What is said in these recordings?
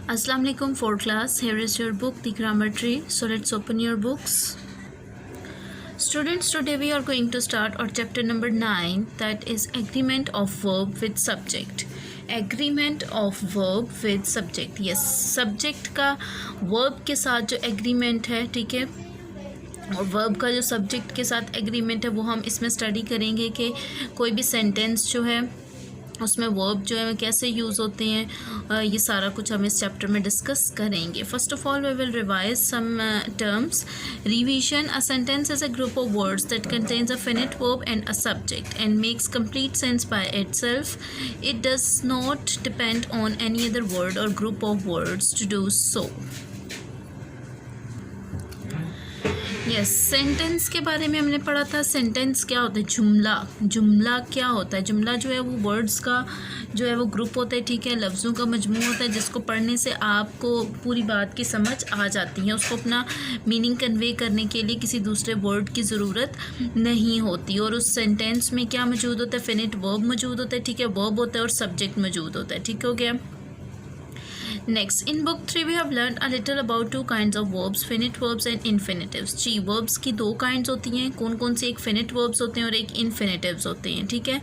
Assalamu alaikum for class. Here is your book, The Grammar Tree. So let's open your books. Students, today we are going to start our chapter number 9, that is agreement of verb with subject. Agreement of verb with subject. Yes, subject का verb के साथ जो agreement है, ठीक है, और verb का जो सब्जेक्ट के साथ एग्रीमेंट है वो हम इसमें स्टडी करेंगे कि कोई भी सेंटेंस जो है उसमें वर्ब जो है कैसे यूज़ होते हैं, ये सारा कुछ हम इस चैप्टर में डिस्कस करेंगे. First of all we will revise some terms. Revision: a sentence is a group of words that contains a finite verb and a subject and makes complete sense by itself. It does not depend on any other word or group of words to do so. Yes, sentence के बारे में हमने पढ़ा था. Sentence क्या होता है? जुमला. जुमला क्या होता है? जुमला जो है वो वर्ड्स का जो है वो ग्रुप होता है, ठीक है, लफ्ज़ों का मजमू होता है जिसको पढ़ने से आपको पूरी बात की समझ आ जाती है. उसको अपना मीनिंग कन्वे करने के लिए किसी दूसरे वर्ड की ज़रूरत नहीं होती. और उस सेंटेंस में क्या मौजूद होता है? फिनिट वर्ब मौजूद होता है, ठीक है, वर्ब होता है और सब्जेक्ट मौजूद होता है. ठीक हो गया. Next, in book 3 we have learned a little about two kinds of verbs, finite verbs and infinitives. Ji, verbs की दो kinds होती हैं. कौन कौन से? एक finite verbs होते हैं और एक infinitives होते हैं, ठीक है.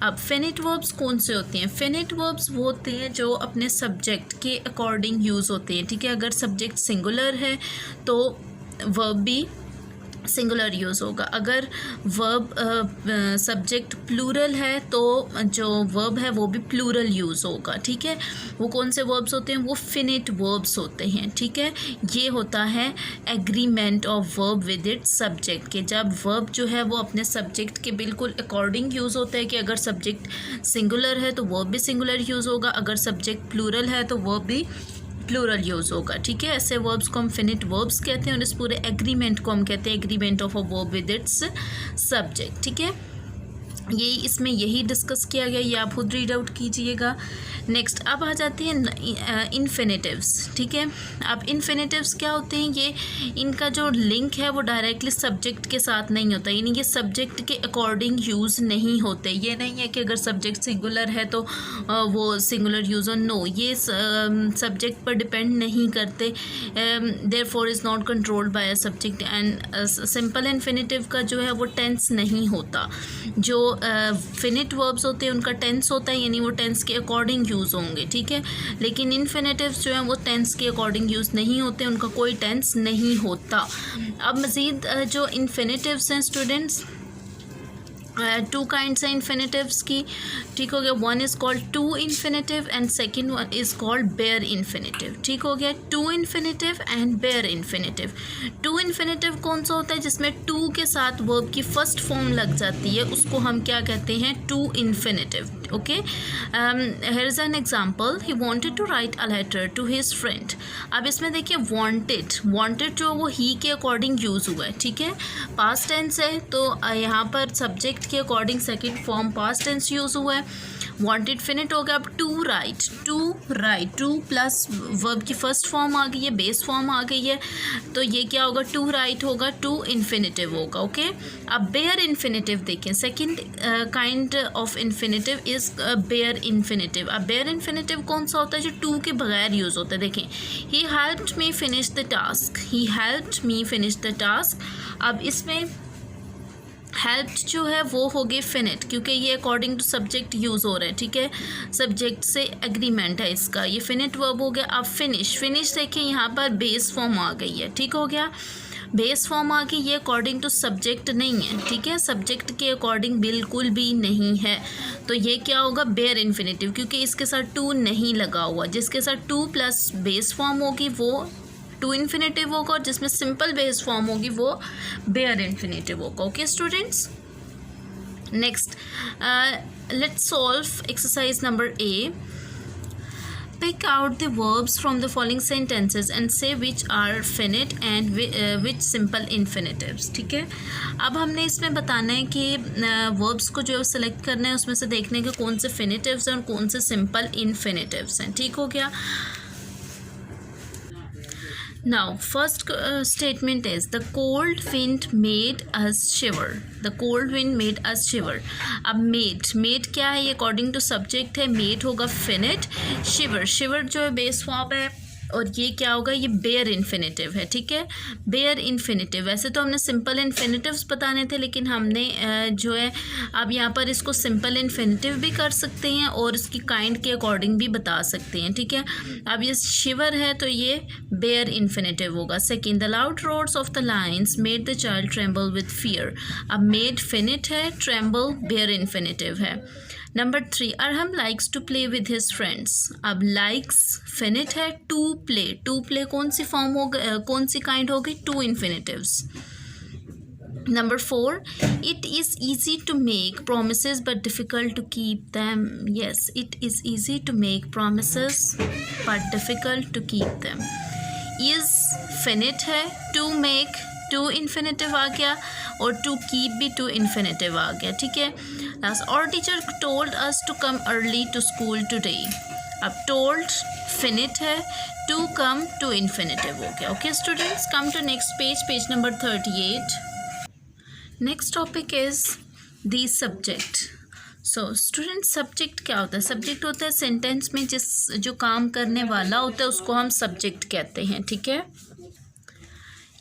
अब finite verbs कौन से होते हैं? finite verbs वो होते हैं जो अपने subject के according यूज़ होते हैं, ठीक है. अगर subject singular है तो verb भी सिंगुलर यूज़ होगा. अगर वर्ब सब्जेक्ट प्लूरल है तो जो वर्ब है वो भी प्लूरल यूज़ होगा, ठीक है. वो कौन से वर्ब्स होते हैं? वो फिनिट वर्ब्स होते हैं, ठीक है. ये होता है agreement of verb with its subject के जब वर्ब जो है वो अपने सब्जेक्ट के बिल्कुल अकॉर्डिंग यूज़ होता है कि अगर सब्जेक्ट सिंगुलर है तो वर्ब भी सिंगुलर यूज़ होगा, अगर सब्जेक्ट प्लूरल है तो वर्ब भी प्लूरल यूज़ होगा, ठीक है. ऐसे वर्ब्स को हम फिनिट वर्ब्स कहते हैं और इस पूरे एग्रीमेंट को हम कहते हैं agreement of a verb with its subject, ठीक है. इसमें यही डिस्कस किया गया, ये आप खुद रीड आउट कीजिएगा. नेक्स्ट, अब आ जाती है इन्फिनेटिव्स, ठीक है. अब इन्फिनेटिव्स क्या होते हैं? ये इनका जो लिंक है वो डायरेक्टली सब्जेक्ट के साथ नहीं होता, यानी ये सब्जेक्ट के अकॉर्डिंग यूज़ नहीं होते. ये नहीं है कि अगर सब्जेक्ट सिंगुलर है तो वो सिंगुलर यूज़ हो. नो, ये सब्जेक्ट पर डिपेंड नहीं करते. Therefore is not controlled by a subject. And simple infinitive का जो है वो टेंस नहीं होता. जो फिनिट वर्ब्स होते हैं उनका टेंस होता है, यानी वो टेंस के अकॉर्डिंग यूज़ होंगे, ठीक है. लेकिन इन्फिनेटिव्स जो हैं वो टेंस के अकॉर्डिंग यूज़ नहीं होते, उनका कोई टेंस नहीं होता. अब मज़ीद जो इन्फिनेटिव्स हैं स्टूडेंट्स, टू काइंड्स हैं इन्फिनेटिव्स की, ठीक हो गया. One is called to infinitive and second one is called bare infinitive, ठीक हो गया. To infinitive and bare infinitive. To infinitive कौन सा होता है? जिसमें टू के साथ वर्ब की फर्स्ट फॉर्म लग जाती है, उसको हम क्या कहते हैं? To infinitive. Okay, here is an example. He wanted to write a letter to his friend. अब इसमें देखिए वॉन्टेड जो वो ही के अकॉर्डिंग यूज़ हुआ है, ठीक है. पास्ट टेंस है तो यहाँ पर सब्जेक्ट के according second form past tense use हुआ है. वांटेड फिनिट हो गया. अब to write, to plus verb की फर्स्ट फॉर्म आ गई है, बेस फॉर्म आ गई है, तो ये क्या होगा? टू राइट होगा, टू इन्फिनेटिव होगा. ओके, अब बेयर इन्फिनेटिव देखें. Second kind of infinitive is bare infinitive. अब बेयर इन्फिनेटिव कौन सा होता है? जो टू के बगैर यूज़ होता है. देखें, he helped me finish the task. अब इसमें हेल्प्ड जो है वो हो गई फिनिट, क्योंकि ये अकॉर्डिंग टू सब्जेक्ट यूज़ हो रहा है, ठीक है. सब्जेक्ट से एग्रीमेंट है इसका, ये फिनिट वर्ब हो गया. अब फिनिश देखिए यहाँ पर बेस फॉर्म आ गई है, ठीक हो गया. बेस फॉर्म आ गई, ये अकॉर्डिंग टू सब्जेक्ट नहीं है, ठीक है, सब्जेक्ट के अकॉर्डिंग बिल्कुल भी नहीं है. तो ये क्या होगा? बेयर इन्फिनेटिव, क्योंकि इसके साथ टू नहीं लगा हुआ. जिसके साथ टू प्लस बेस फॉर्म होगी वो टू इन्फिनेटिव होगा और जिसमें सिंपल बेस फॉर्म होगी वो बेयर इन्फिनेटिव होगा. Okay students, next let's solve exercise number A. Pick out the verbs from the following sentences and say which are finite and which simple infinitives. ठीक है, अब हमने इसमें बताना है कि verbs को जो सेलेक्ट करना है उसमें से देखने के कौन से finitives हैं और कौन से simple infinitives हैं. ठीक हो गया. Now, first statement is the cold wind made us shiver. The cold wind made us shiver. अब made क्या है? ये according to subject है. made होगा finite. shiver जो है base form है और ये क्या होगा, ये बेयर इन्फिनेटिव है, ठीक है, बेयर इन्फिनेटिव। वैसे तो हमने सिंपल इन्फिनेटिव्स बताने थे, लेकिन हमने जो है अब यहाँ पर इसको सिंपल इन्फिनेटिव भी कर सकते हैं और इसकी काइंड के अकॉर्डिंग भी बता सकते हैं, ठीक है। अब ये शिवर है तो ये बेयर इन्फिनेटिव होगा। Second, the loud roars of the lions made the child tremble with fear. अब मेड फिनिट है, ट्रेम्बल बेयर इन्फिनेटिव है। Number 3, Arham likes to play with his friends. अब लाइक्स फिनिट है, टू प्ले कौन सी form हो गई, कौन सी काइंड हो गई, to infinitives. Number 4, it is easy to make promises but difficult to keep them. Yes, it is easy to make promises but difficult to keep them. Is finite है, to make to infinitive आ गया और to keep भी to infinitive आ गया, ठीक है। Last, our teacher told us to come early to school today. अब told finite है, to come to infinitive हो गया। Okay students, come to next page, page number 38. Next topic is the subject. So student, subject क्या होता है? Subject होता है sentence में जो काम करने वाला होता है उसको हम सब्जेक्ट कहते हैं, ठीक है।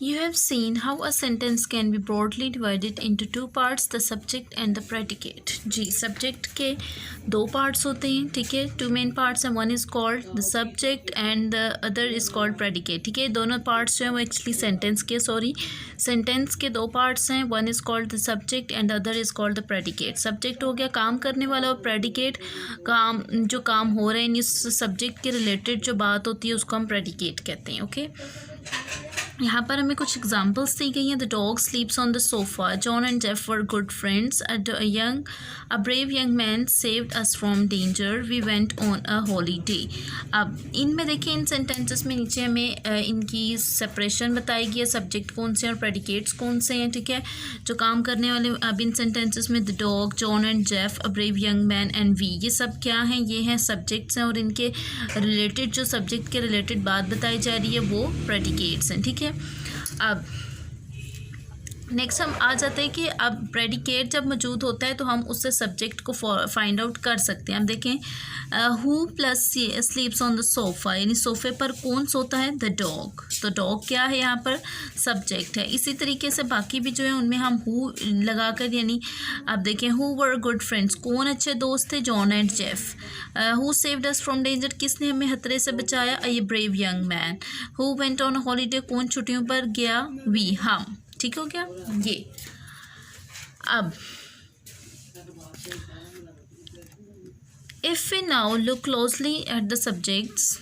You have seen how a sentence can be broadly divided into two parts, the subject and the predicate. Ji, subject के दो parts होते हैं, ठीक है, two main parts हैं, one is called the subject and the other is called predicate, ठीक है। दोनों parts जो हैं वो actually sentence के दो parts हैं, one is called the subject and the other is called the predicate. subject हो गया काम करने वाला और predicate जो काम हो रहे हैं, इस subject के related जो बात होती है उसको हम predicate कहते हैं, ओके। यहाँ पर हमें कुछ एग्जाम्पल्स दी गई हैं। The dog sleeps on the sofa, John and Jeff were good friends, a brave young man saved us from danger, we went on a holiday. अब इनमें देखिए, इन सेंटेंसेस में नीचे हमें इनकी सेपरेशन बताई गई है, सब्जेक्ट कौन से हैं और प्रेडिकेट्स कौन से हैं, ठीक है, जो काम करने वाले। अब इन सेंटेंसेस में the dog, John and Jeff, a brave young man and we, ये सब क्या हैं, ये हैं सब्जेक्ट्स हैं और इनके रिलेटेड जो सब्जेक्ट के रिलेटेड बात बताई जा रही है वो प्रेडिकेट्स हैं, ठीक है। अब नेक्स्ट हम आ जाते हैं कि अब प्रेडिकेट जब मौजूद होता है तो हम उससे सब्जेक्ट को फाइंड आउट कर सकते हैं। हम देखें, who plus स्लीप्स on the sofa, यानी सोफ़े पर कौन सोता है, द डॉग। तो डॉग क्या है, यहाँ पर सब्जेक्ट है। इसी तरीके से बाकी भी जो है उनमें हम हु लगाकर, यानी आप देखें, हु वर गुड फ्रेंड्स, कौन अच्छे दोस्त थे, John and Jeff. Who saved us from danger, किसने हमें खतरे से बचाया, ये brave young man. Who went on holiday, कौन छुट्टियों पर गया, वी, हम, ठीक हो गया ये। अब if we now look closely at the subjects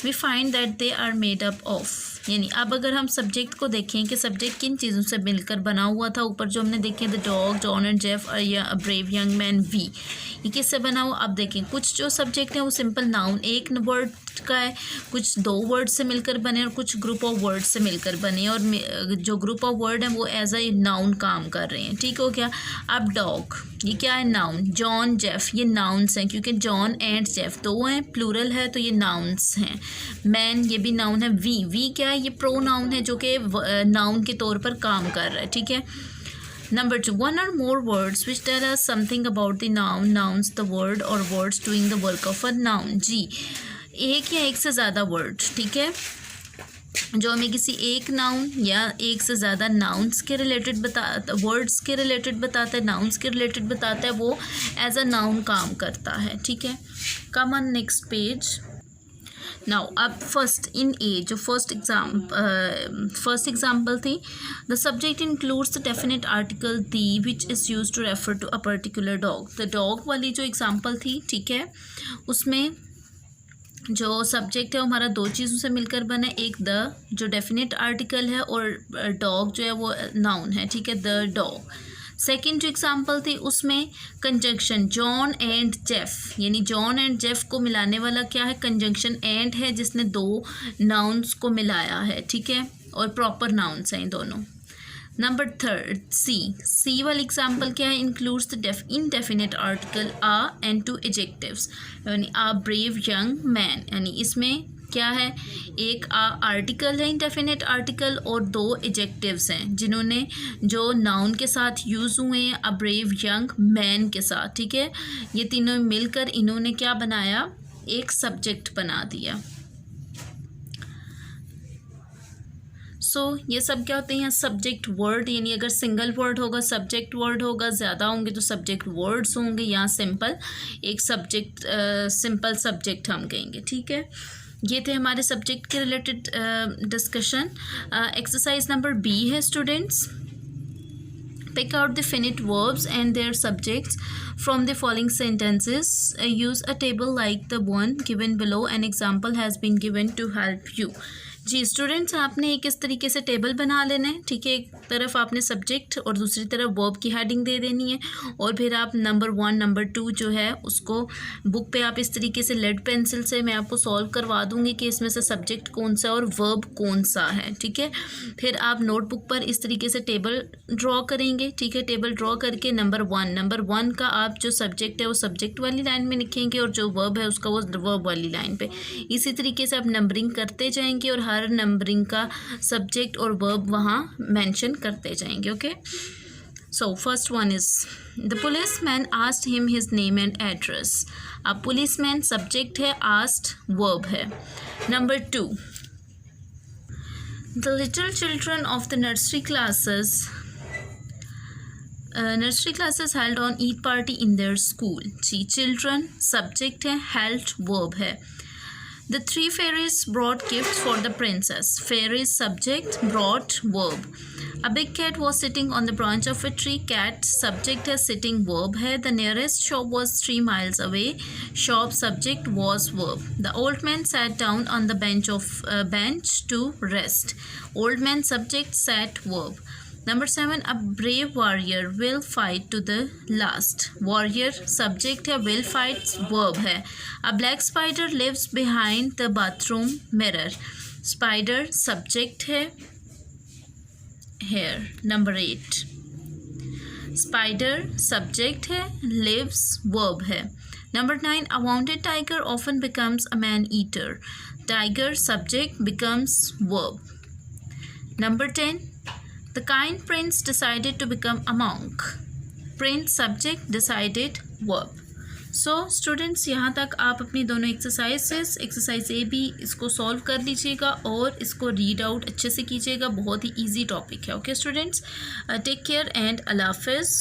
we find that they are made up of, यानी अब अगर हम सब्जेक्ट को देखें कि सब्जेक्ट किन चीज़ों से मिलकर बना हुआ था, ऊपर जो हमने देखे the dog, John and Jeff और या ब्रेव यंग मैन, वी, ये किससे बना हुआ। अब देखें, कुछ जो सब्जेक्ट है वो सिंपल नाउन एक वर्ड का है, कुछ दो वर्ड से मिलकर बने और कुछ ग्रुप ऑफ वर्ड से मिलकर बने, और जो ग्रुप ऑफ वर्ड हैं वो एज ए नाउन काम कर रहे हैं, ठीक हो गया। अब डॉग, ये क्या है, नाउन। जॉन, जेफ, ये नाउन्स हैं क्योंकि जॉन एंड जेफ दो हैं, प्लूरल है तो ये नाउन्स हैं। मैन, ये भी नाउन है। वी क्या है, ये प्रो नाउन है जो कि नाउन के तौर पर काम कर रहा है, ठीक है। Number 2, one or more words which tell us something about the noun, nouns the word or words doing the work of a noun। जी, एक या एक से ज़्यादा वर्ड, ठीक है, जो हमें किसी एक नाउन या एक से ज़्यादा नाउन्स के रिलेटेड वर्ड्स के रिलेटेड बताता है, नाउन्स के रिलेटेड बताता है, वो एज अ नाउन काम करता है, ठीक है। Come on next page. Now अब फर्स्ट इन ए जो फर्स्ट एग्जाम्पल थी, the subject includes the definite article the which is use to refer to a particular dog. The dog वाली जो एग्जाम्पल थी, ठीक है, उसमें जो सब्जेक्ट है वो हमारा दो चीज़ों से मिलकर बना है, एक द जो डेफिनेट आर्टिकल है और डॉग जो है वो नाउन है, ठीक है, द डॉग। सेकेंड जो एग्जाम्पल थी उसमें कंजंक्शन जॉन एंड जेफ, यानी जॉन एंड जेफ को मिलाने वाला क्या है, कंजंक्शन एंड है जिसने दो नाउन्स को मिलाया है, ठीक है, और प्रॉपर नाउन्स हैं दोनों। नंबर थर्ड सी वाली एग्जाम्पल क्या है, includes the indefinite article a and two adjectives, यानी आ ब्रेव यंग मैन, यानी इसमें क्या है, एक आर्टिकल है इंडेफिनेट आर्टिकल और दो एडजेक्टिव्स हैं जिन्होंने जो नाउन के साथ यूज़ हुए हैं अ ब्रेव यंग मैन के साथ, ठीक है, ये तीनों मिलकर इन्होंने क्या बनाया, एक सब्जेक्ट बना दिया। ये सब क्या होते हैं, सब्जेक्ट वर्ड, यानी अगर सिंगल वर्ड होगा सब्जेक्ट वर्ड होगा, ज़्यादा होंगे तो सब्जेक्ट वर्ड्स होंगे, यहाँ सिंपल एक सब्जेक्ट सिंपल सब्जेक्ट हम कहेंगे, ठीक है। ये थे हमारे सब्जेक्ट के related discussion. Exercise number B है students, pick out the finite verbs and their subjects from the following sentences. Use a table like the one given below. An example has been given to help you. जी students, आपने एक इस तरीके से table बना लेना है, ठीक है। एक तरफ आपने सब्जेक्ट और दूसरी तरफ वर्ब की हेडिंग दे देनी है, और फिर आप नंबर 1 नंबर 2 जो है उसको बुक पे आप इस तरीके से लेड पेंसिल से मैं आपको सॉल्व करवा दूंगी कि इसमें से सब्जेक्ट कौन सा और वर्ब कौन सा है, ठीक है। फिर आप नोटबुक पर इस तरीके से टेबल ड्रॉ करेंगे, ठीक है। टेबल ड्रॉ करके नंबर 1 का आप जो सब्जेक्ट है वो सब्जेक्ट वाली लाइन में लिखेंगे, और जो वर्ब है उसका वो वर्ब वाली लाइन पे। इसी तरीके से आप नंबरिंग करते जाएंगे और हर नंबरिंग का सब्जेक्ट और वर्ब वहाँ मेंशन करते जाएंगे, okay. So first one is the policeman asked him his name and address. अब पुलिसमैन सब्जेक्ट है, आस्क्ड वर्ब है। Number 2, the little children of the nursery classes held on Eid party in their school। जी children subject है, held verb है। The 3 fairies brought gifts for the princess। Fairies subject, brought verb। A big cat was sitting on the branch of a tree। Cat subject है, sitting verb है। The nearest shop was 3 miles away। Shop subject was verb। The old man sat down on the bench to rest। Old man subject, sat verb। Number 7, a brave warrior will fight to the last। Warrior subject है, will fight verb है। A black spider lives behind the bathroom mirror। Spider subject है, here। Number 8, spider subject है, lives verb है। Number 9, a wounded tiger often becomes a man eater। Tiger subject becomes verb। Number 10, the kind prince decided to become a monk। Prince subject, decided verb। So students, यहाँ तक आप अपनी दोनों exercise A B इसको solve कर लीजिएगा और इसको रीड आउट अच्छे से कीजिएगा। बहुत ही इजी टॉपिक है, okay students. Take care and अल्लाह हाफिज़।